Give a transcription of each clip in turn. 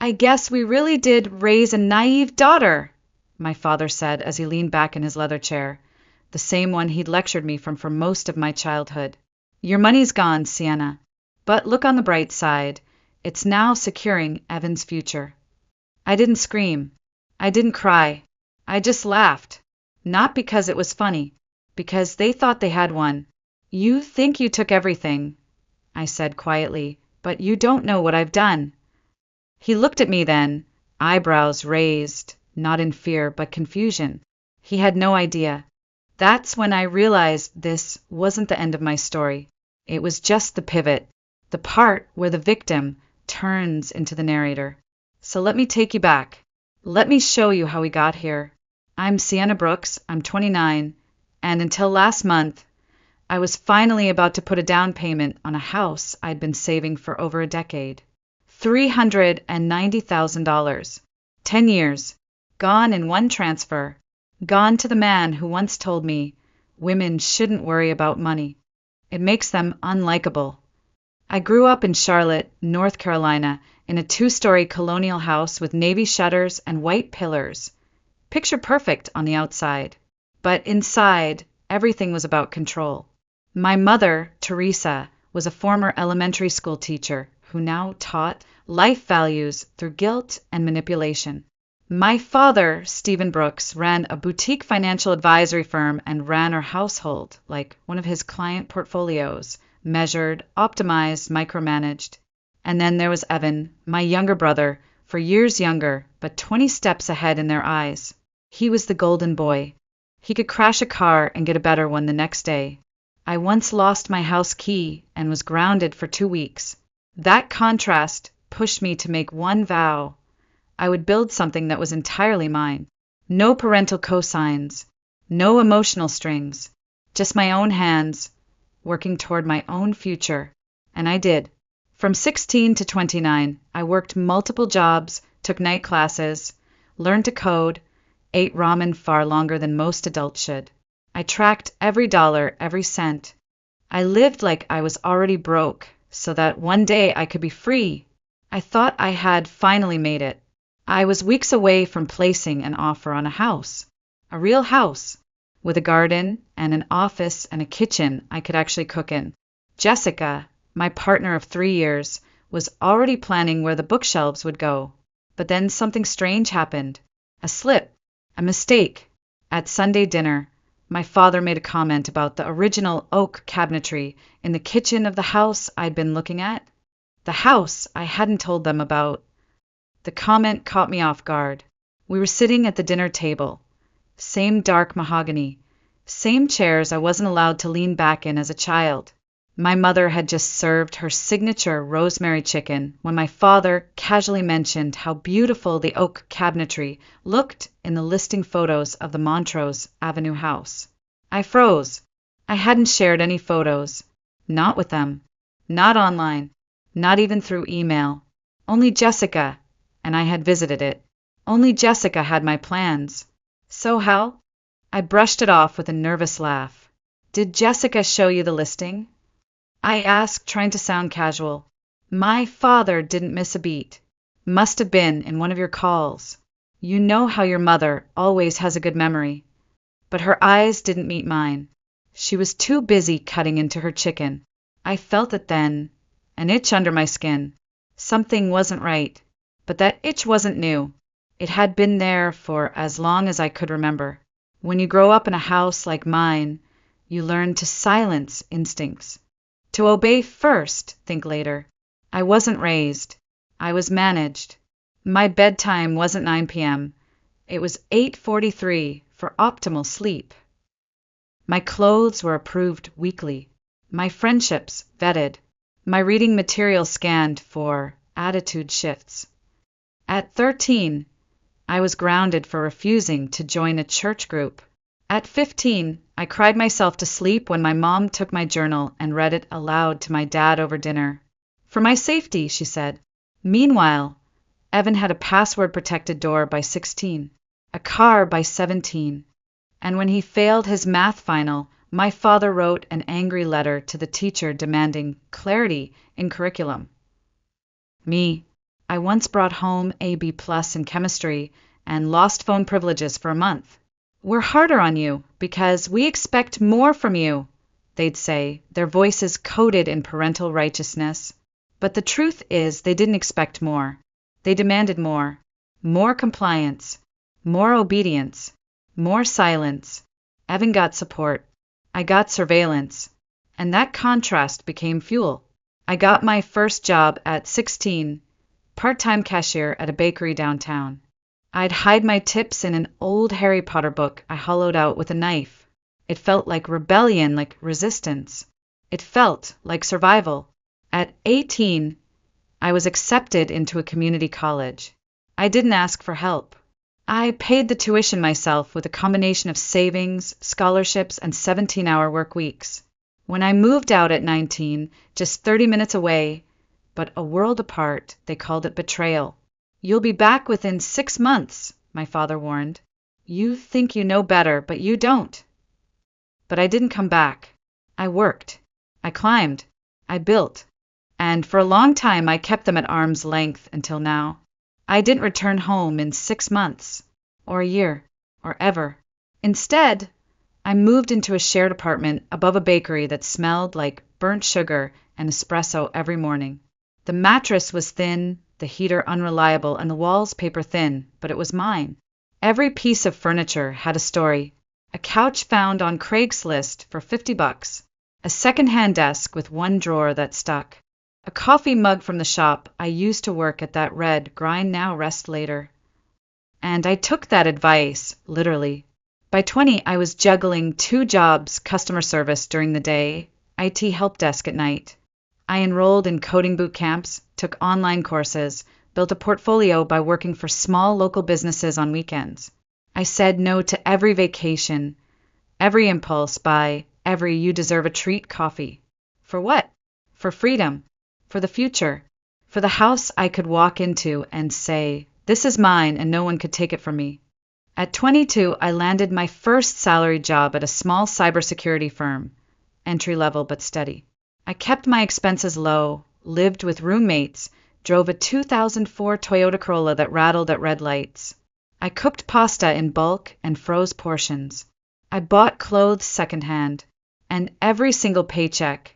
I guess we really did raise a naive daughter, my father said as he leaned back in his leather chair, the same one he'd lectured me from for most of my childhood. Your money's gone, Sienna. But look on the bright side. It's now securing Evan's future. I didn't scream. I didn't cry. I just laughed. Not because it was funny, because they thought they had one. You think you took everything, I said quietly, but you don't know what I've done. He looked at me then, eyebrows raised, not in fear but confusion. He had no idea. That's when I realized this wasn't the end of my story. It was just the pivot, the part where the victim turns into the narrator. So let me take you back. Let me show you how we got here. I'm Sienna Brooks, I'm 29, and until last month, I was finally about to put a down payment on a house I'd been saving for over a decade. $390,000. 10 years. Gone in one transfer. Gone to the man who once told me women shouldn't worry about money. It makes them unlikable. I grew up in Charlotte, North Carolina, in a 2-story colonial house with navy shutters and white pillars. Picture perfect on the outside. But inside, everything was about control. My mother, Teresa, was a former elementary school teacher who now taught life values through guilt and manipulation. My father, Stephen Brooks, ran a boutique financial advisory firm and ran our household like one of his client portfolios, measured, optimized, micromanaged. And then there was Evan, my younger brother, for years younger, but 20 steps ahead in their eyes. He was the golden boy. He could crash a car and get a better one the next day. I once lost my house key and was grounded for 2 weeks. That contrast pushed me to make one vow. I would build something that was entirely mine. No parental cosigns, no emotional strings, just my own hands, working toward my own future. And I did. From 16 to 29, I worked multiple jobs, took night classes, learned to code, ate ramen far longer than most adults should. I tracked every dollar, every cent. I lived like I was already broke, so that one day I could be free. I thought I had finally made it. I was weeks away from placing an offer on a house, a real house, with a garden and an office and a kitchen I could actually cook in. Jessica, my partner of 3 years, was already planning where the bookshelves would go. But then something strange happened. A slip, a mistake. At Sunday dinner, my father made a comment about the original oak cabinetry in the kitchen of the house I'd been looking at. The house I hadn't told them about. The comment caught me off guard. We were sitting at the dinner table. Same dark mahogany. Same chairs I wasn't allowed to lean back in as a child. My mother had just served her signature rosemary chicken when my father casually mentioned how beautiful the oak cabinetry looked in the listing photos of the Montrose Avenue house. I froze. I hadn't shared any photos. Not with them. Not online. Not even through email. Only Jessica, and I had visited it. Only Jessica had my plans. So how? I brushed it off with a nervous laugh. Did Jessica show you the listing? I asked, trying to sound casual. My father didn't miss a beat. Must have been in one of your calls. You know how your mother always has a good memory. But her eyes didn't meet mine. She was too busy cutting into her chicken. I felt it then, an itch under my skin. Something wasn't right. But that itch wasn't new. It had been there for as long as I could remember. When you grow up in a house like mine, you learn to silence instincts. To obey first, think later. I wasn't raised. I was managed. My bedtime wasn't 9 p.m. It was 8:43 for optimal sleep. My clothes were approved weekly. My friendships vetted. My reading material scanned for attitude shifts. At 13, I was grounded for refusing to join a church group. At 15, I cried myself to sleep when my mom took my journal and read it aloud to my dad over dinner. For my safety, she said. Meanwhile, Evan had a password-protected door by 16, a car by 17, and when he failed his math final, my father wrote an angry letter to the teacher demanding clarity in curriculum. Me, I once brought home a B plus in chemistry and lost phone privileges for a month. We're harder on you because we expect more from you, they'd say, their voices coated in parental righteousness. But the truth is they didn't expect more. They demanded more. More compliance. More obedience. More silence. Evan got support. I got surveillance. And that contrast became fuel. I got my first job at 16, part-time cashier at a bakery downtown. I'd hide my tips in an old Harry Potter book I hollowed out with a knife. It felt like rebellion, like resistance. It felt like survival. At 18, I was accepted into a community college. I didn't ask for help. I paid the tuition myself with a combination of savings, scholarships, and 17-hour work weeks. When I moved out at 19, just 30 minutes away, but a world apart, they called it betrayal. You'll be back within 6 months, my father warned. You think you know better, but you don't. But I didn't come back. I worked. I climbed. I built. And for a long time, I kept them at arm's length until now. I didn't return home in 6 months, or a year, or ever. Instead, I moved into a shared apartment above a bakery that smelled like burnt sugar and espresso every morning. The mattress was thin, the heater unreliable, and the walls paper thin, but it was mine. Every piece of furniture had a story. A couch found on Craigslist for $50, a second-hand desk with one drawer that stuck, a coffee mug from the shop I used to work at that read, "Grind now, rest later." And I took that advice, literally. By 20, I was juggling 2 jobs, customer service during the day, IT help desk at night. I enrolled in coding boot camps, took online courses, built a portfolio by working for small local businesses on weekends. I said no to every vacation, every impulse buy, every you deserve a treat coffee. For what? For freedom. For the future. For the house I could walk into and say, "This is mine and no one could take it from me." At 22, I landed my first salary job at a small cybersecurity firm, entry-level but steady. I kept my expenses low, lived with roommates, drove a 2004 Toyota Corolla that rattled at red lights. I cooked pasta in bulk and froze portions. I bought clothes secondhand, and every single paycheck,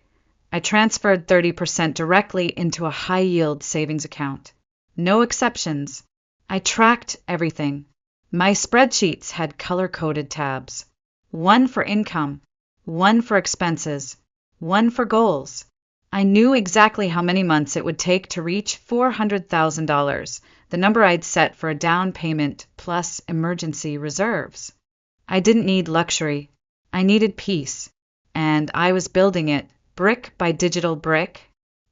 I transferred 30% directly into a high-yield savings account. No exceptions. I tracked everything. My spreadsheets had color-coded tabs. One for income, one for expenses, one for goals. I knew exactly how many months it would take to reach $400,000, the number I'd set for a down payment plus emergency reserves. I didn't need luxury. I needed peace. And I was building it, brick by digital brick.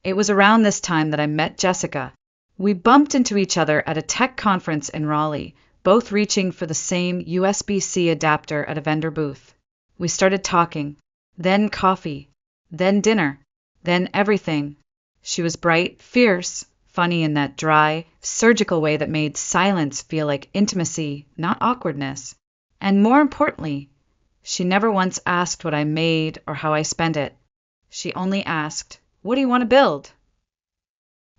It was around this time that I met Jessica. We bumped into each other at a tech conference in Raleigh, both reaching for the same USB-C adapter at a vendor booth. We started talking, then coffee, then dinner, then everything. She was bright, fierce, funny in that dry, surgical way that made silence feel like intimacy, not awkwardness. And more importantly, she never once asked what I made or how I spent it. She only asked, "What do you want to build?"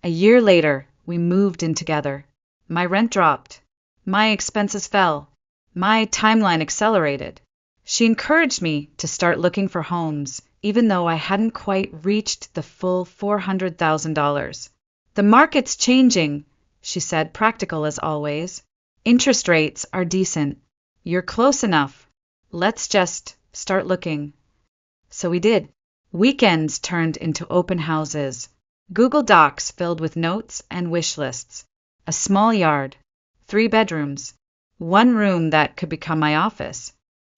A year later, we moved in together. My rent dropped. My expenses fell. My timeline accelerated. She encouraged me to start looking for homes, even though I hadn't quite reached the full $400,000. "The market's changing," she said, practical as always. "Interest rates are decent. You're close enough. Let's just start looking." So we did. Weekends turned into open houses. Google Docs filled with notes and wish lists. A small yard. 3 bedrooms. 1 room that could become my office.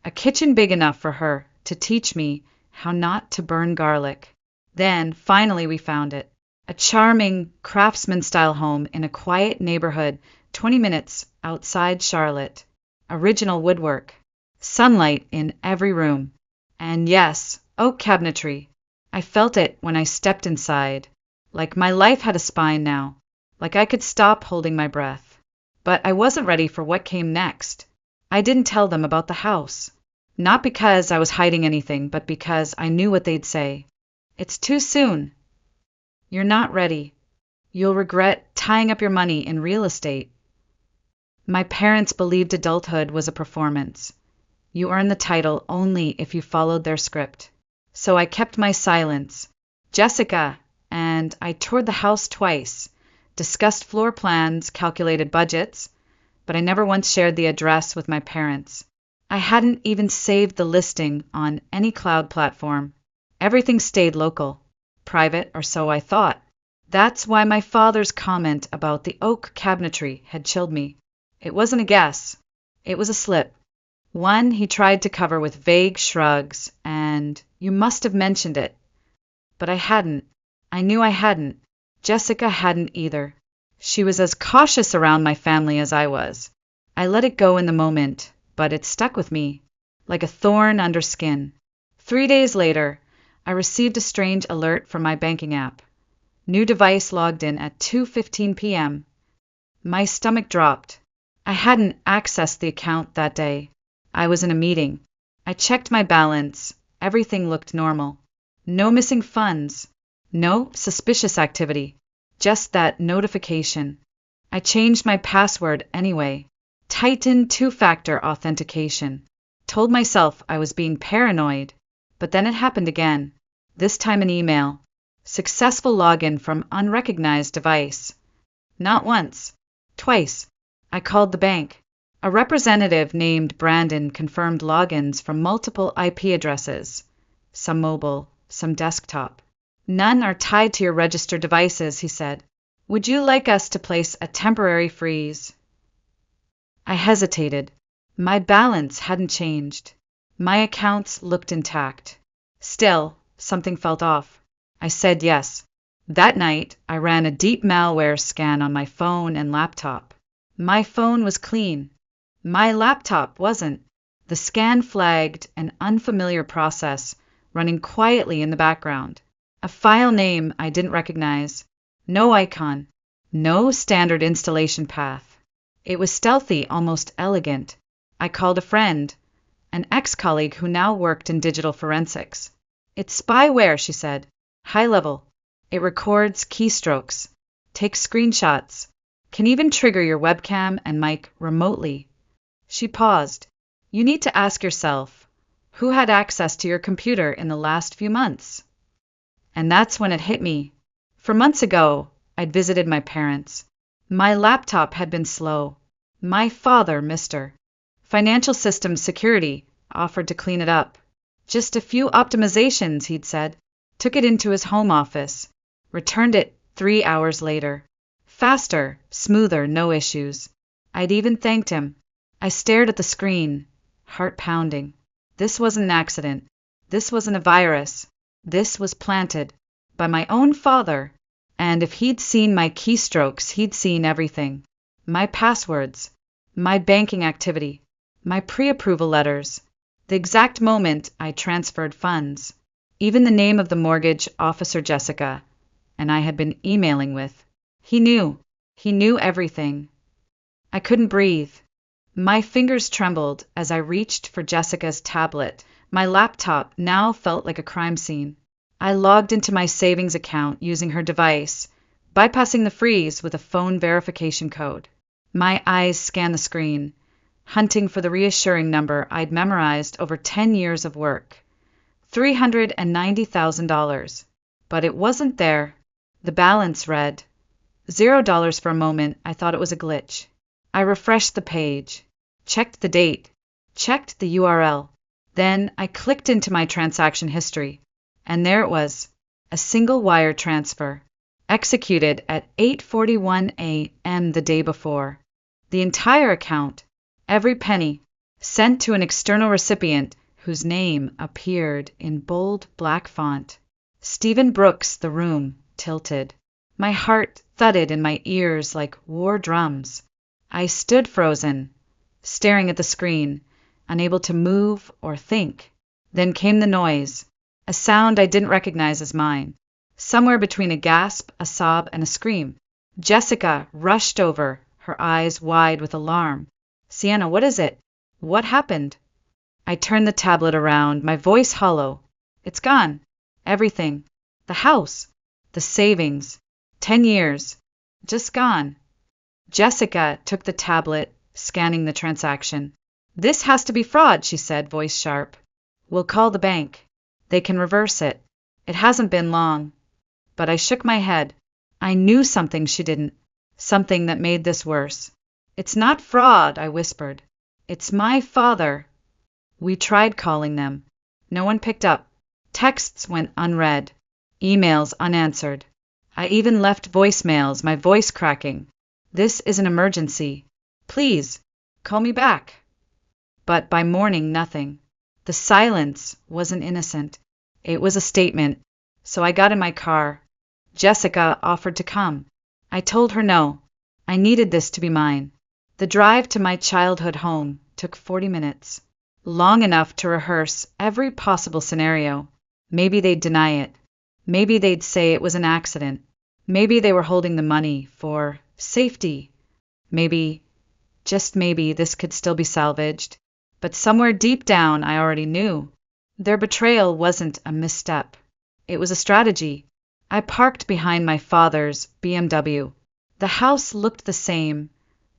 A kitchen big enough for her to teach me how not to burn garlic. Then, finally, we found it. A charming craftsman-style home in a quiet neighborhood 20 minutes outside Charlotte. Original woodwork. Sunlight in every room. And yes, oak cabinetry. I felt it when I stepped inside. Like my life had a spine now. Like I could stop holding my breath. But I wasn't ready for what came next. I didn't tell them about the house. Not because I was hiding anything, but because I knew what they'd say. "It's too soon." "You're not ready." You'll regret tying up your money in real estate. My parents believed adulthood was a performance. You earn the title only if you followed their script. So I kept my silence. Jessica, and I toured the house twice, discussed floor plans, calculated budgets, but I never once shared the address with my parents. I hadn't even saved the listing on any cloud platform. Everything stayed local, private, or so I thought. That's why my father's comment about the oak cabinetry had chilled me. It wasn't a guess. It was a slip. One he tried to cover with vague shrugs, and you must have mentioned it. But I hadn't. I knew I hadn't. Jessica hadn't either. She was as cautious around my family as I was. I let it go in the moment, but it stuck with me, like a thorn under skin. 3 days later, I received a strange alert from my banking app. New device logged in at 2:15 p.m. My stomach dropped. I hadn't accessed the account that day. I was in a meeting. I checked my balance. Everything looked normal. No missing funds. No suspicious activity. Just that notification. I changed my password anyway. Tightened two-factor authentication. Told myself I was being paranoid. But then it happened again. This time an email. Successful login from unrecognized device. Not once. Twice. I called the bank. A representative named Brandon confirmed logins from multiple IP addresses. Some mobile, some desktop. None are tied to your registered devices, he said. Would you like us to place a temporary freeze? I hesitated. My balance hadn't changed. My accounts looked intact. Still, something felt off. I said yes. That night, I ran a deep malware scan on my phone and laptop. My phone was clean. My laptop wasn't. The scan flagged an unfamiliar process running quietly in the background. A file name I didn't recognize. No icon. No standard installation path. It was stealthy, almost elegant. I called a friend, an ex-colleague who now worked in digital forensics. It's spyware, she said. High level. It records keystrokes, takes screenshots, can even trigger your webcam and mic remotely. She paused. You need to ask yourself, who had access to your computer in the last few months? And that's when it hit me. For months ago, I'd visited my parents. My laptop had been slow. My father missed her. Financial Systems Security offered to clean it up. Just a few optimizations, he'd said. Took it into his home office. Returned it 3 hours later. Faster, smoother, no issues. I'd even thanked him. I stared at the screen, heart pounding. This wasn't an accident. This wasn't a virus. This was planted by my own father. And if he'd seen my keystrokes, he'd seen everything. My passwords, my banking activity, my pre-approval letters, the exact moment I transferred funds, even the name of the mortgage officer Jessica and I had been emailing with. He knew everything. I couldn't breathe. My fingers trembled as I reached for Jessica's tablet. My laptop now felt like a crime scene. I logged into my savings account using her device, bypassing the freeze with a phone verification code. My eyes scanned the screen, hunting for the reassuring number I'd memorized over 10 years of work. $390,000. But it wasn't there. The balance read $0 for a moment. I thought it was a glitch. I refreshed the page, checked the date, checked the URL. Then I clicked into my transaction history, and there it was, a single wire transfer, executed at 8:41 a.m. the day before. The entire account, every penny, sent to an external recipient whose name appeared in bold black font. Stephen Brooks. The room tilted. My heart thudded in my ears like war drums. I stood frozen, staring at the screen, unable to move or think. Then came the noise, a sound I didn't recognize as mine. Somewhere between a gasp, a sob, and a scream. Jessica rushed over, her eyes wide with alarm. Sienna, what is it? What happened? I turned the tablet around, my voice hollow. It's gone. Everything. The house. The savings. 10 years. Just gone. Jessica took the tablet, scanning the transaction. This has to be fraud, she said, voice sharp. We'll call the bank. They can reverse it. It hasn't been long. But I shook my head. I knew something she didn't. Something that made this worse. It's not fraud, I whispered. It's my father. We tried calling them. No one picked up. Texts went unread. Emails unanswered. I even left voicemails, my voice cracking. This is an emergency. Please, call me back. But by morning, nothing. The silence wasn't innocent. It was a statement. So I got in my car. Jessica offered to come. I told her no. I needed this to be mine. The drive to my childhood home took 40 minutes. Long enough to rehearse every possible scenario. Maybe they'd deny it. Maybe they'd say it was an accident. Maybe they were holding the money for safety. Maybe, just maybe, this could still be salvaged. But somewhere deep down, I already knew. Their betrayal wasn't a misstep. It was a strategy. I parked behind my father's BMW. The house looked the same.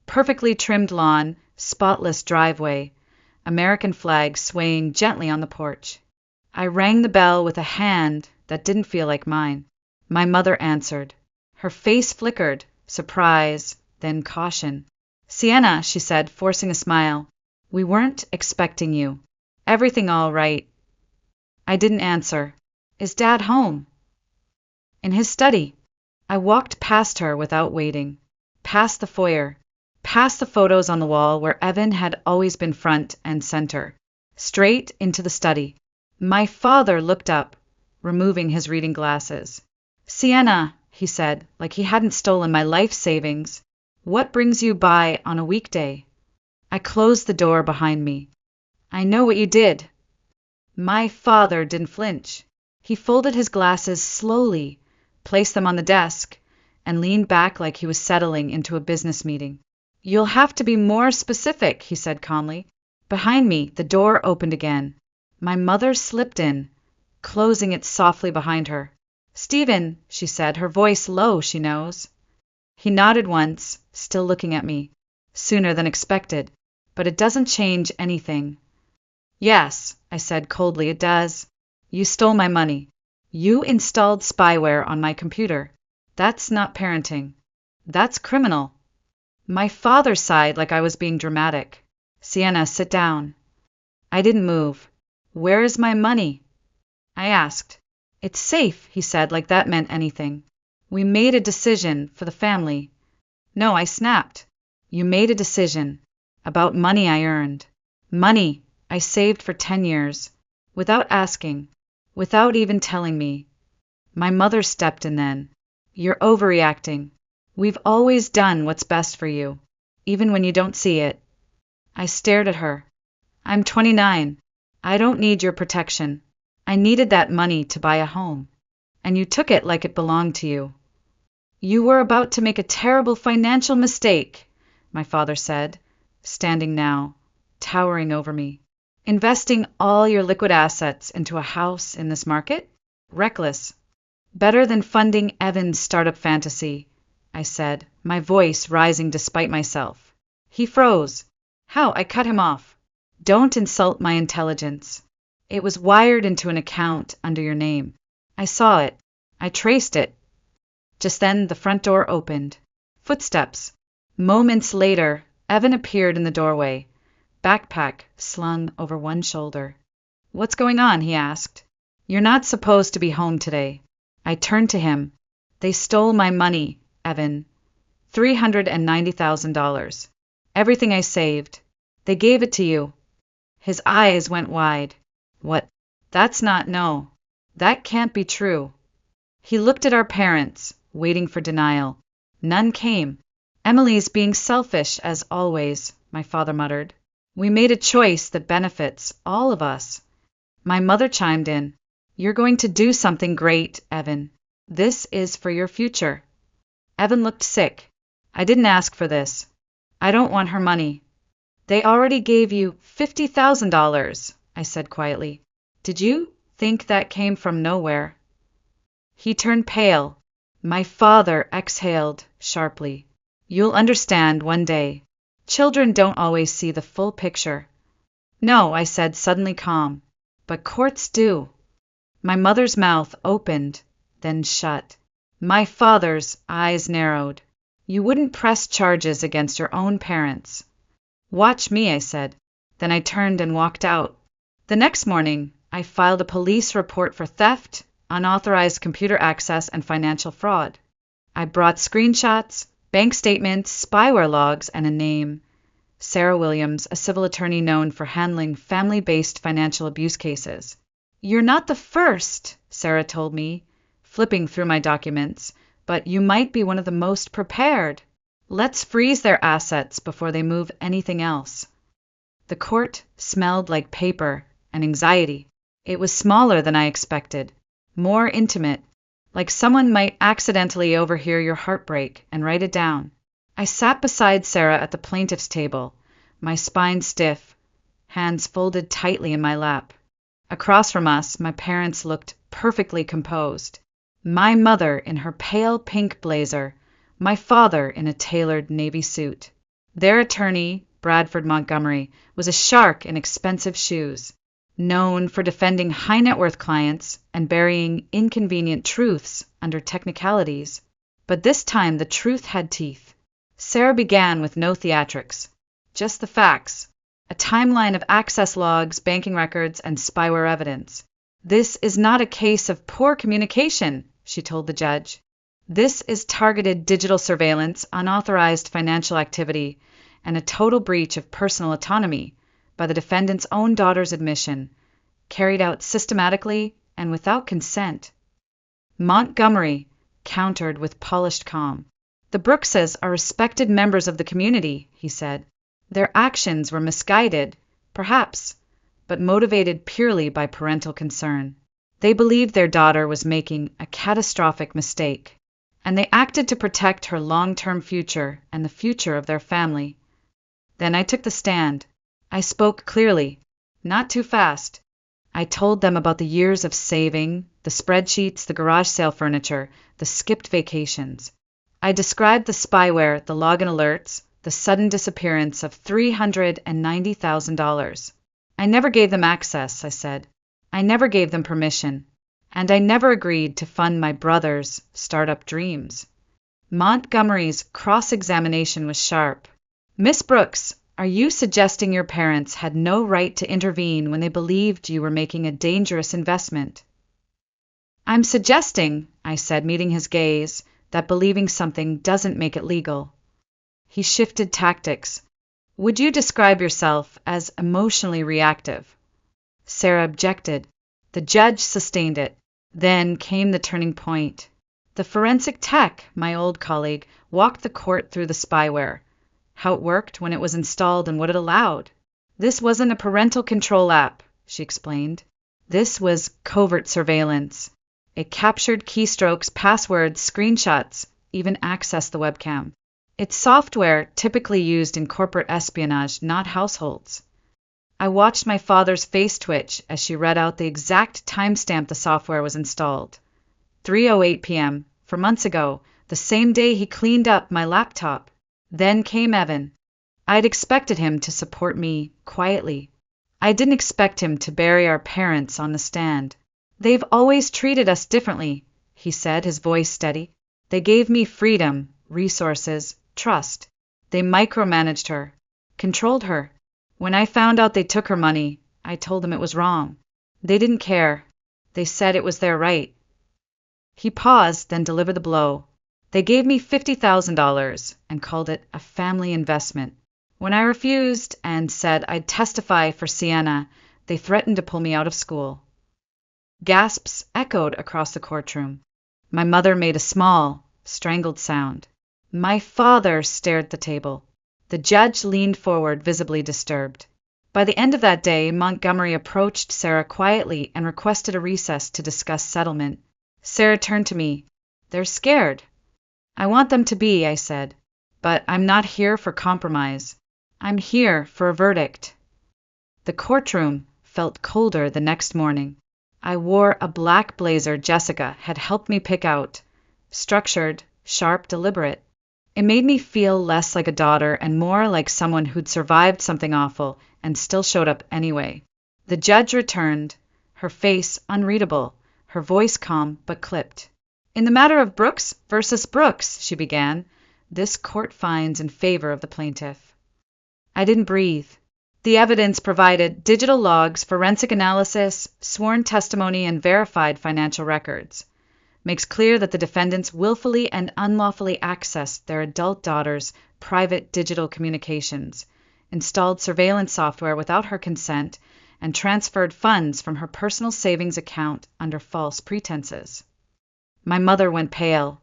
Perfectly trimmed lawn, spotless driveway, American flag swaying gently on the porch. I rang the bell with a hand that didn't feel like mine. My mother answered. Her face flickered, surprise, then caution. Sienna, she said, forcing a smile. We weren't expecting you. Everything all right? I didn't answer. Is Dad home? In his study. I walked past her without waiting. Past the foyer. Past the photos on the wall where Evan had always been front and center. Straight into the study. My father looked up, removing his reading glasses. Sienna, he said, like he hadn't stolen my life savings. What brings you by on a weekday? I closed the door behind me. I know what you did. My father didn't flinch. He folded his glasses slowly, placed them on the desk, and leaned back like he was settling into a business meeting. You'll have to be more specific, he said calmly. Behind me, the door opened again. My mother slipped in, closing it softly behind her. Stephen, she said, her voice low, she knows. He nodded once, still looking at me. Sooner than expected. But it doesn't change anything. Yes, I said coldly, it does. You stole my money. You installed spyware on my computer. That's not parenting. That's criminal. My father sighed like I was being dramatic. Sienna, sit down. I didn't move. Where is my money? I asked. It's safe, he said, like that meant anything. We made a decision for the family. No, I snapped. You made a decision about money I earned. Money I saved for 10 years. Without asking. Without even telling me. My mother stepped in then. You're overreacting. We've always done what's best for you, even when you don't see it. I stared at her. I'm 29. I don't need your protection. I needed that money to buy a home. And you took it like it belonged to you. You were about to make a terrible financial mistake, my father said, standing now, towering over me. Investing all your liquid assets into a house in this market? Reckless. Better than funding Evan's startup fantasy, I said, my voice rising despite myself. He froze. How? I cut him off. Don't insult my intelligence. It was wired into an account under your name. I saw it. I traced it. Just then the front door opened. Footsteps. Moments later, Evan appeared in the doorway, backpack slung over one shoulder. What's going on? He asked. You're not supposed to be home today. I turned to him. They stole my money, Evan. $390,000. Everything I saved. They gave it to you. His eyes went wide. What? That's not, no. That can't be true. He looked at our parents, waiting for denial. None came. Emily's being selfish, as always, my father muttered. We made a choice that benefits all of us. My mother chimed in. You're going to do something great, Evan. This is for your future. Evan looked sick. I didn't ask for this. I don't want her money. They already gave you $50,000, I said quietly. Did you think that came from nowhere? He turned pale. My father exhaled, sharply. You'll understand one day. Children don't always see the full picture. No, I said, suddenly calm. But courts do. My mother's mouth opened, then shut. My father's eyes narrowed. You wouldn't press charges against your own parents. Watch me, I said. Then I turned and walked out. The next morning, I filed a police report for theft, unauthorized computer access, and financial fraud. I brought screenshots, bank statements, spyware logs, and a name. Sarah Williams, a civil attorney known for handling family-based financial abuse cases. You're not the first, Sarah told me, flipping through my documents, but you might be one of the most prepared. Let's freeze their assets before they move anything else. The court smelled like paper and anxiety. It was smaller than I expected, more intimate, like someone might accidentally overhear your heartbreak and write it down. I sat beside Sarah at the plaintiff's table, my spine stiff, hands folded tightly in my lap. Across from us, my parents looked perfectly composed. My mother in her pale pink blazer, my father in a tailored navy suit. Their attorney, Bradford Montgomery, was a shark in expensive shoes, known for defending high-net-worth clients and burying inconvenient truths under technicalities. But this time the truth had teeth. Sarah began with no theatrics, just the facts, a timeline of access logs, banking records, and spyware evidence. This is not a case of poor communication, she told the judge. This is targeted digital surveillance, unauthorized financial activity, and a total breach of personal autonomy by the defendant's own daughter's admission, carried out systematically and without consent. Montgomery countered with polished calm. The Brookses are respected members of the community, he said. Their actions were misguided, perhaps, but motivated purely by parental concern. They believed their daughter was making a catastrophic mistake, and they acted to protect her long-term future and the future of their family. Then I took the stand. I spoke clearly, not too fast. I told them about the years of saving, the spreadsheets, the garage sale furniture, the skipped vacations. I described the spyware, the login alerts, the sudden disappearance of $390,000. I never gave them access, I said. I never gave them permission. And I never agreed to fund my brother's startup dreams. Montgomery's cross-examination was sharp. Miss Brooks, are you suggesting your parents had no right to intervene when they believed you were making a dangerous investment? I'm suggesting, I said, meeting his gaze, that believing something doesn't make it legal. He shifted tactics. Would you describe yourself as emotionally reactive? Sarah objected. The judge sustained it. Then came the turning point. The forensic tech, my old colleague, walked the court through the spyware, how it worked when it was installed and what it allowed. This wasn't a parental control app, she explained. This was covert surveillance. It captured keystrokes, passwords, screenshots, even accessed the webcam. It's software typically used in corporate espionage, not households. I watched my father's face twitch as she read out the exact timestamp the software was installed. 3:08 p.m., for months ago, the same day he cleaned up my laptop. Then came Evan. I'd expected him to support me quietly. I didn't expect him to bury our parents on the stand. They've always treated us differently, he said, his voice steady. They gave me freedom, resources, trust. They micromanaged her, controlled her. When I found out they took her money, I told them it was wrong. They didn't care. They said it was their right. He paused, then delivered the blow. They gave me $50,000 and called it a family investment. When I refused and said I'd testify for Sienna, they threatened to pull me out of school. Gasps echoed across the courtroom. My mother made a small, strangled sound. My father stared at the table. The judge leaned forward, visibly disturbed. By the end of that day, Montgomery approached Sarah quietly and requested a recess to discuss settlement. Sarah turned to me. They're scared. I want them to be, I said. But I'm not here for compromise. I'm here for a verdict. The courtroom felt colder the next morning. I wore a black blazer Jessica had helped me pick out. Structured, sharp, deliberate. It made me feel less like a daughter and more like someone who'd survived something awful and still showed up anyway. The judge returned, her face unreadable, her voice calm but clipped. In the matter of Brooks versus Brooks, she began, this court finds in favor of the plaintiff. I didn't breathe. The evidence provided digital logs, forensic analysis, sworn testimony, and verified financial records. Makes clear that the defendants willfully and unlawfully accessed their adult daughter's private digital communications, installed surveillance software without her consent, and transferred funds from her personal savings account under false pretenses. My mother went pale.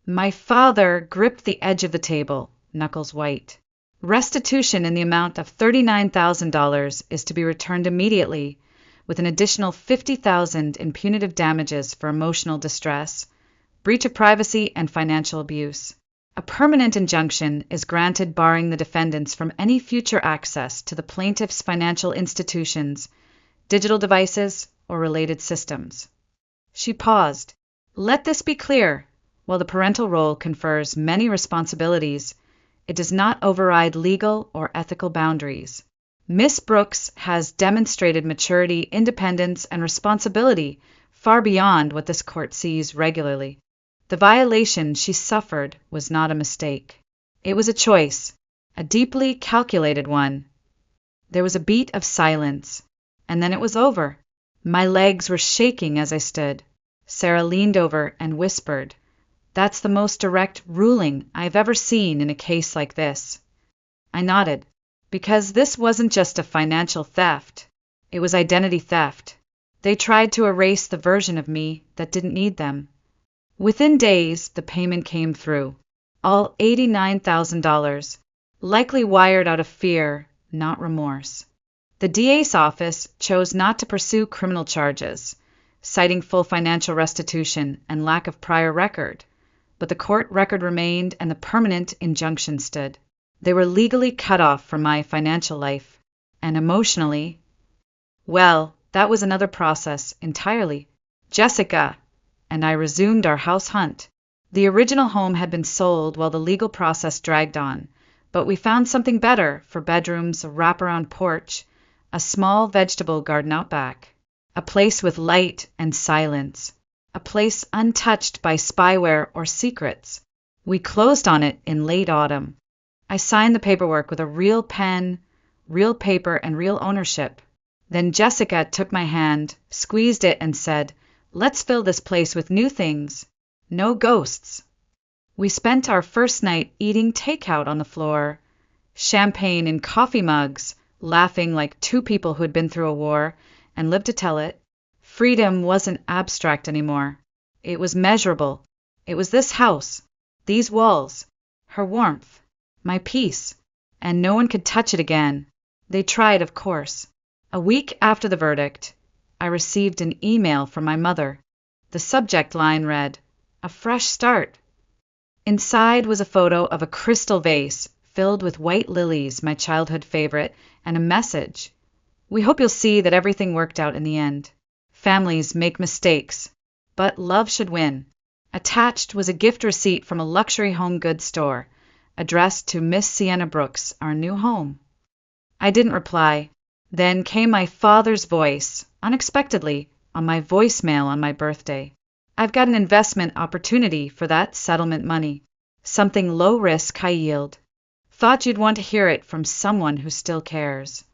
My father gripped the edge of the table, knuckles white. Restitution in the amount of $39,000 is to be returned immediately, with an additional $50,000 in punitive damages for emotional distress, breach of privacy, and financial abuse. A permanent injunction is granted barring the defendants from any future access to the plaintiff's financial institutions, digital devices, or related systems. She paused. Let this be clear. While the parental role confers many responsibilities, it does not override legal or ethical boundaries. Miss Brooks has demonstrated maturity, independence, and responsibility far beyond what this court sees regularly. The violation she suffered was not a mistake. It was a choice, a deeply calculated one. There was a beat of silence, and then it was over. My legs were shaking as I stood. Sarah leaned over and whispered, "That's the most direct ruling I've ever seen in a case like this." I nodded, because this wasn't just a financial theft. It was identity theft. They tried to erase the version of me that didn't need them. Within days, the payment came through. All $89,000, likely wired out of fear, not remorse. The DA's office chose not to pursue criminal charges, citing full financial restitution and lack of prior record, but the court record remained and the permanent injunction stood. They were legally cut off from my financial life, and emotionally, well, that was another process entirely. Jessica and I resumed our house hunt. The original home had been sold while the legal process dragged on, but we found something better for bedrooms, a wraparound porch, a small vegetable garden out back, a place with light and silence, a place untouched by spyware or secrets. We closed on it in late autumn. I signed the paperwork with a real pen, real paper, and real ownership. Then Jessica took my hand, squeezed it, and said, "Let's fill this place with new things. No ghosts." We spent our first night eating takeout on the floor, champagne in coffee mugs, laughing like two people who had been through a war and lived to tell it. Freedom wasn't abstract anymore. It was measurable. It was this house, these walls, her warmth, my peace, and no one could touch it again. They tried, of course. A week after the verdict, I received an email from my mother. The subject line read, "A fresh start." Inside was a photo of a crystal vase filled with white lilies, my childhood favorite, and a message. "We hope you'll see that everything worked out in the end. Families make mistakes, but love should win." Attached was a gift receipt from a luxury home goods store, addressed to Miss Sienna Brooks, our new home. I didn't reply. Then came my father's voice, unexpectedly, on my voicemail on my birthday. "I've got an investment opportunity for that settlement money. Something low risk, high yield. Thought you'd want to hear it from someone who still cares."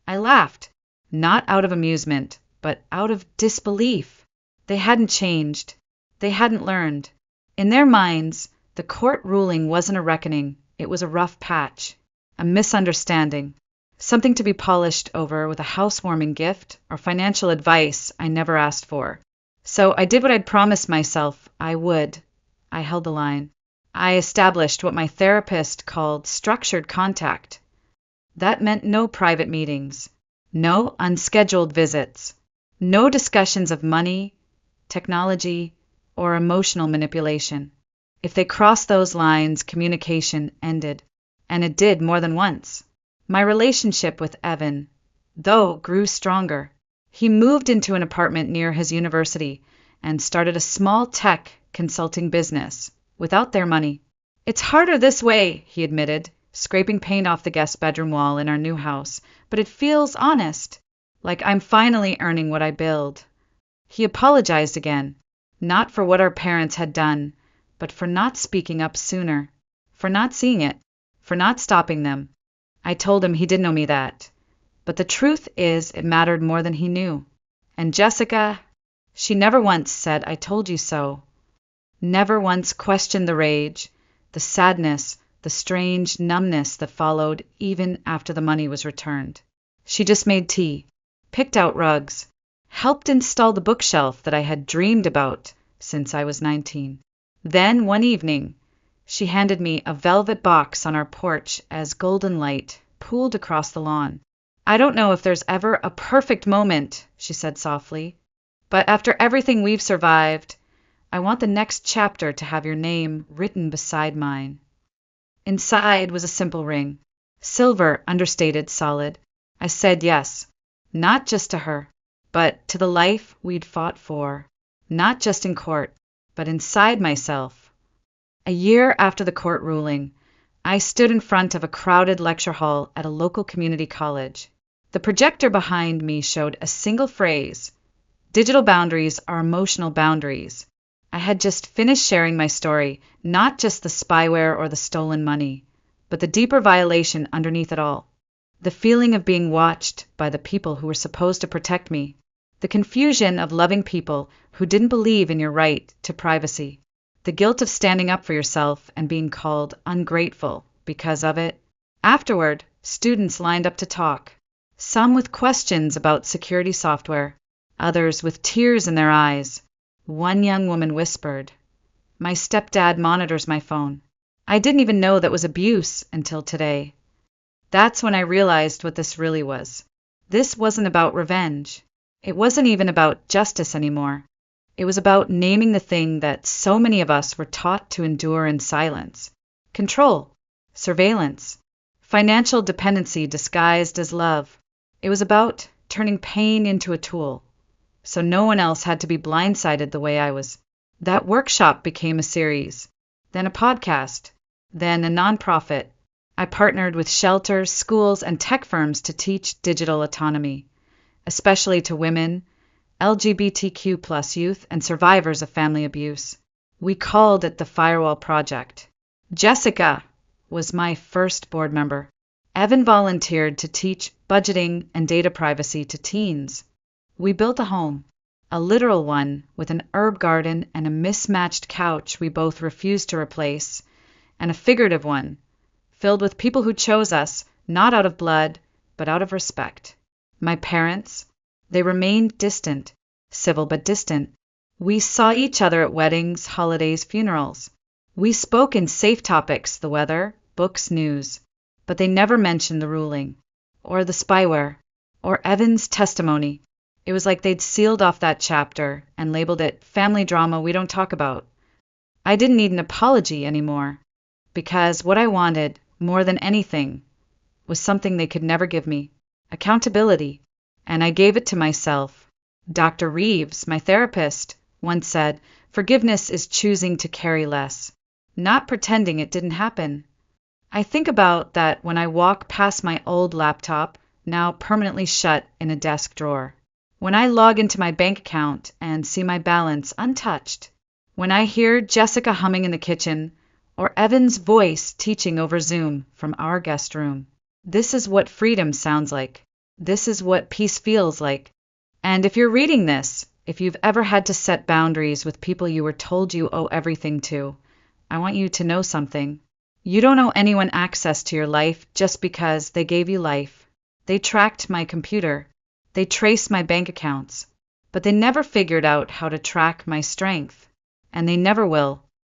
I laughed, not out of amusement, but out of disbelief. They hadn't changed. They hadn't learned. In their minds, the court ruling wasn't a reckoning. It was a rough patch, a misunderstanding, something to be polished over with a housewarming gift or financial advice I never asked for. So I did what I'd promised myself I would. I held the line. I established what my therapist called structured contact. That meant no private meetings, no unscheduled visits, no discussions of money, technology, or emotional manipulation. If they crossed those lines, communication ended, and it did more than once. My relationship with Evan, though, grew stronger. He moved into an apartment near his university and started a small tech consulting business without their money. It's harder this way, he admitted, scraping paint off the guest bedroom wall in our new house, but it feels honest, like I'm finally earning what I build. He apologized again, not for what our parents had done, but for not speaking up sooner, for not seeing it, for not stopping them. I told him he didn't owe me that. But the truth is, it mattered more than he knew. And Jessica, she never once said, "I told you so." Never once questioned the rage, the sadness, the strange numbness that followed even after the money was returned. She just made tea, picked out rugs, helped install the bookshelf that I had dreamed about since I was 19. Then, one evening, she handed me a velvet box on our porch as golden light pooled across the lawn. "I don't know if there's ever a perfect moment," she said softly, "but after everything we've survived, I want the next chapter to have your name written beside mine." Inside was a simple ring, silver, understated, solid. I said yes, not just to her, but to the life we'd fought for, not just in court, but inside myself. A year after the court ruling, I stood in front of a crowded lecture hall at a local community college. The projector behind me showed a single phrase: "Digital boundaries are emotional boundaries." I had just finished sharing my story, not just the spyware or the stolen money, but the deeper violation underneath it all. The feeling of being watched by the people who were supposed to protect me. The confusion of loving people who didn't believe in your right to privacy. The guilt of standing up for yourself and being called ungrateful because of it. Afterward, students lined up to talk. Some with questions about security software, others with tears in their eyes. One young woman whispered, "My stepdad monitors my phone." I didn't even know that was abuse until today. That's when I realized what this really was. This wasn't about revenge. It wasn't even about justice anymore. It was about naming the thing that so many of us were taught to endure in silence. Control, surveillance, financial dependency disguised as love. It was about turning pain into a tool, so no one else had to be blindsided the way I was. That workshop became a series, then a podcast, then a nonprofit. I partnered with shelters, schools, and tech firms to teach digital autonomy, especially to women, LGBTQ+ youth, and survivors of family abuse. We called it the Firewall Project. Jessica was my first board member. Evan volunteered to teach budgeting and data privacy to teens. We built a home, a literal one with an herb garden and a mismatched couch we both refused to replace, and a figurative one, filled with people who chose us, not out of blood, but out of respect. My parents, they remained distant, civil but distant. We saw each other at weddings, holidays, funerals. We spoke in safe topics, the weather, books, news, but they never mentioned the ruling, or the spyware, or Evan's testimony. It was like they'd sealed off that chapter and labeled it family drama we don't talk about. I didn't need an apology anymore, because what I wanted, more than anything, was something they could never give me: accountability. And I gave it to myself. Dr. Reeves, my therapist, once said, "Forgiveness is choosing to carry less, not pretending it didn't happen." I think about that when I walk past my old laptop, now permanently shut in a desk drawer. When I log into my bank account and see my balance untouched. When I hear Jessica humming in the kitchen, or Evan's voice teaching over Zoom from our guest room. This is what freedom sounds like. This is what peace feels like. And if you're reading this, if you've ever had to set boundaries with people you were told you owe everything to, I want you to know something. You don't owe anyone access to your life just because they gave you life. They tracked my computer. They traced my bank accounts. But they never figured out how to track my strength. And they never will.